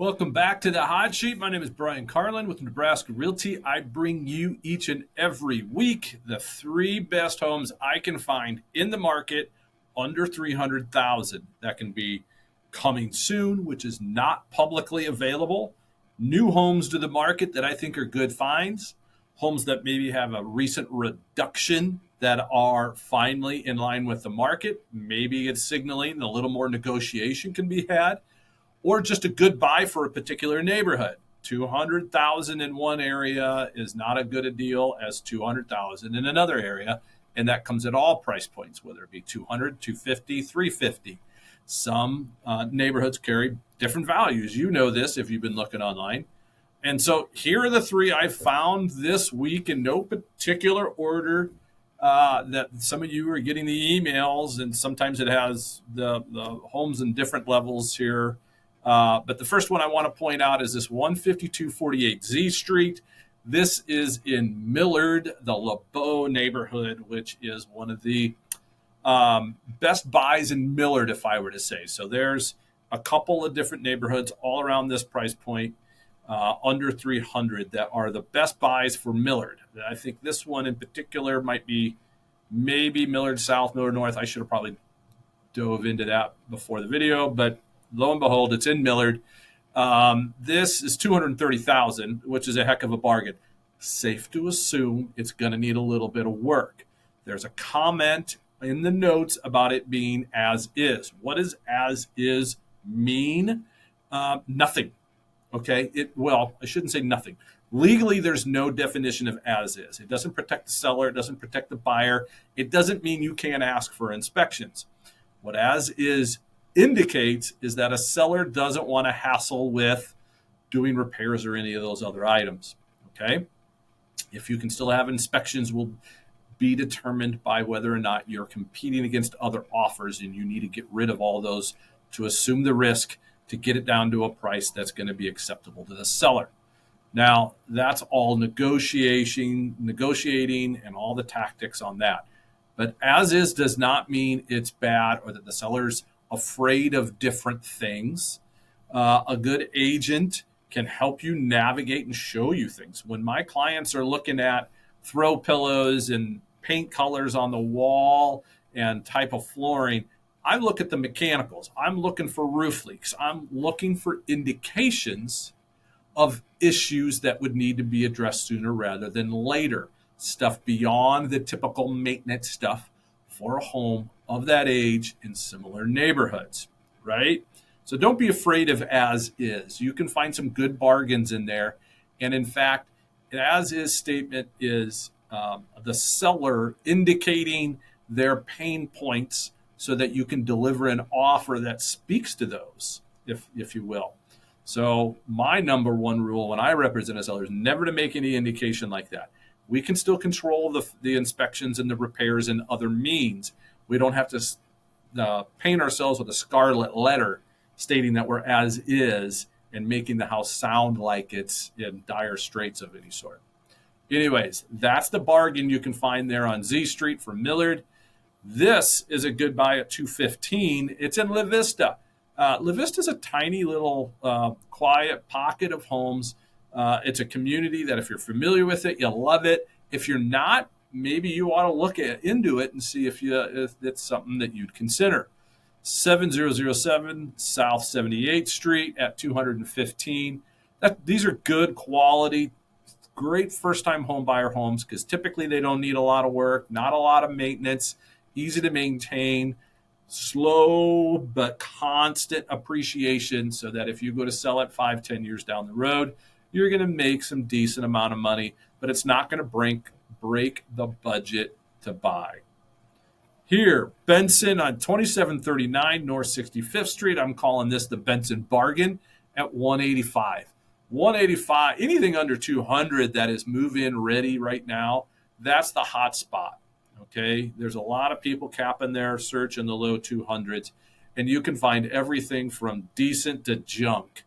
Welcome back to the Hot Sheet. My name is Brian Carlin with Nebraska Realty. I bring you each and every week the three best homes I can find in the market under 300,000. That can be coming soon, which is not publicly available. New homes to the market that I think are good finds. Homes that maybe have a recent reduction that are finally in line with the market. Maybe it's signaling a little more negotiation can be had, or just a good buy for a particular neighborhood. 200,000 in one area is not as good a deal as 200,000 in another area, and that comes at all price points, whether it be 200, 250, 350. Some neighborhoods carry different values. You know this if you've been looking online. And so here are the three I found this week in no particular order. That some of you are getting the emails, and sometimes it has the homes in different levels here. But the first one I want to point out is this 15248 Z Street. This is in MIllard, the Beau neighborhood, which is one of the best buys in MIllard, if I were to say. So there's a couple of different neighborhoods all around this price point, under 300, that are the best buys for MIllard. I think this one in particular might be maybe MIllard South, MIllard North. I should have probably dove into that before the video, but lo and behold, it's in MIllard. This is 230,000, which is a heck of a bargain. Safe to assume it's going to need a little bit of work. There's a comment in the notes about it being as is. What does as is mean? Nothing. Okay. Well, I shouldn't say nothing. Legally, there's no definition of as is. It doesn't protect the seller. It doesn't protect the buyer. It doesn't mean you can't ask for inspections. What as is indicates is that a seller doesn't want to hassle with doing repairs or any of those other items. Okay. If you can still have inspections will be determined by whether or not you're competing against other offers, and you need to get rid of all those to assume the risk to get it down to a price that's going to be acceptable to the seller. Now, that's all negotiating and all the tactics on that. But as is does not mean it's bad or that the seller's afraid of different things. A good agent can help you navigate and show you things. When my clients are looking at throw pillows and paint colors on the wall and type of flooring, I look at the mechanicals. I'm looking for roof leaks. I'm looking for indications of issues that would need to be addressed sooner rather than later. Stuff beyond the typical maintenance stuff for a home of that age in similar neighborhoods, right? So don't be afraid of as is. You can find some good bargains in there. And in fact, an as is statement is the seller indicating their pain points so that you can deliver an offer that speaks to those, if you will. So my number one rule when I represent a seller is never to make any indication like that. We can still control the inspections and the repairs and other means. We don't have to paint ourselves with a scarlet letter stating that we're as is and making the house sound like it's in dire straits of any sort. Anyways, that's the bargain you can find there on Z Street for MIllard. This is a good buy at 215. It's in La Vista. La Vista is a tiny little quiet pocket of homes. It's a community that if you're familiar with it, you'll love it. If you're not, maybe you ought to look into it and see if it's something that you'd consider. 7007 South 78th Street at 215. These are good quality, great first-time home buyer homes because typically they don't need a lot of work, not a lot of maintenance, easy to maintain, slow but constant appreciation so that if you go to sell it 5-10 years down the road, you're going to make some decent amount of money, but it's not going to break the budget to buy. Here, Benson on 2739 North 65th Street. I'm calling this the Benson Bargain at 185. 185, anything under 200 that is move-in ready right now, that's the hot spot. Okay, there's a lot of people capping their search in the low 200s, and you can find everything from decent to junk.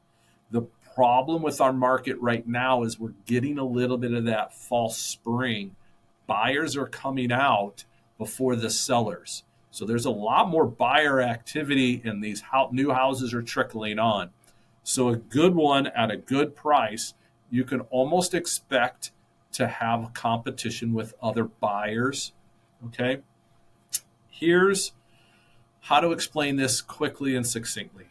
The problem with our market right now is we're getting a little bit of that false spring. Buyers are coming out before the sellers. So there's a lot more buyer activity, and these new houses are trickling on. So a good one at a good price, you can almost expect to have competition with other buyers. Okay. Here's how to explain this quickly and succinctly.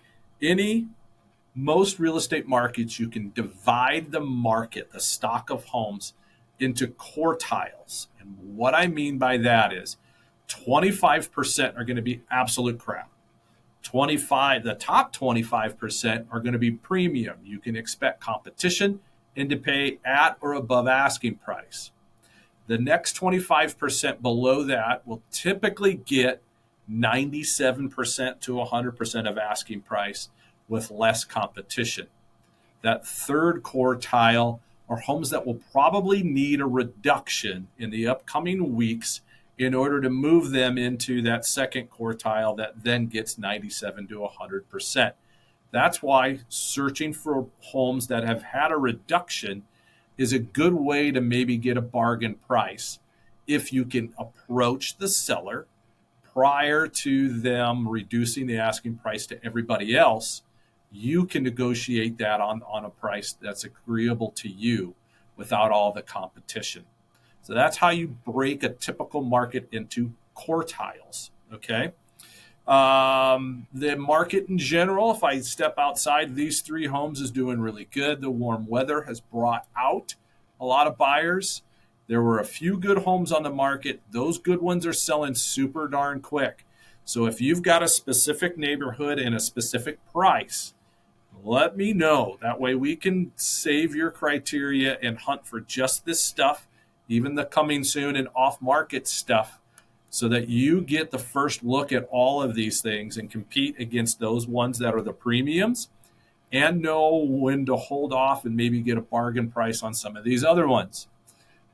Most real estate markets, you can divide the market, the stock of homes, into quartiles. And what I mean by that is 25% are going to be absolute crap. The top 25% are going to be premium. You can expect competition and to pay at or above asking price. The next 25% below that will typically get 97% to 100% of asking price with less competition. That third quartile are homes that will probably need a reduction in the upcoming weeks in order to move them into that second quartile that then gets 97 to 100%. That's why searching for homes that have had a reduction is a good way to maybe get a bargain price if you can approach the seller prior to them reducing the asking price to everybody else. You can negotiate that on a price that's agreeable to you without all the competition. So that's how you break a typical market into quartiles, okay? The market in general, if I step outside these three homes, is doing really good. The warm weather has brought out a lot of buyers. There were a few good homes on the market. Those good ones are selling super darn quick. So if you've got a specific neighborhood and a specific price, let me know. That way we can save your criteria and hunt for just this stuff, even the coming soon and off-market stuff, so that you get the first look at all of these things and compete against those ones that are the premiums and know when to hold off and maybe get a bargain price on some of these other ones.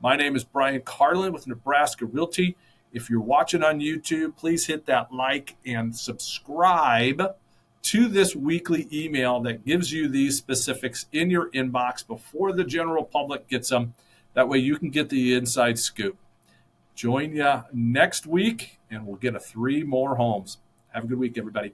My name is Brian Carlin with Nebraska Realty. If you're watching on YouTube, please hit that like and subscribe to this weekly email that gives you these specifics in your inbox before the general public gets them. That way you can get the inside scoop. Join you next week, and we'll get 3 more homes. Have a good week, everybody.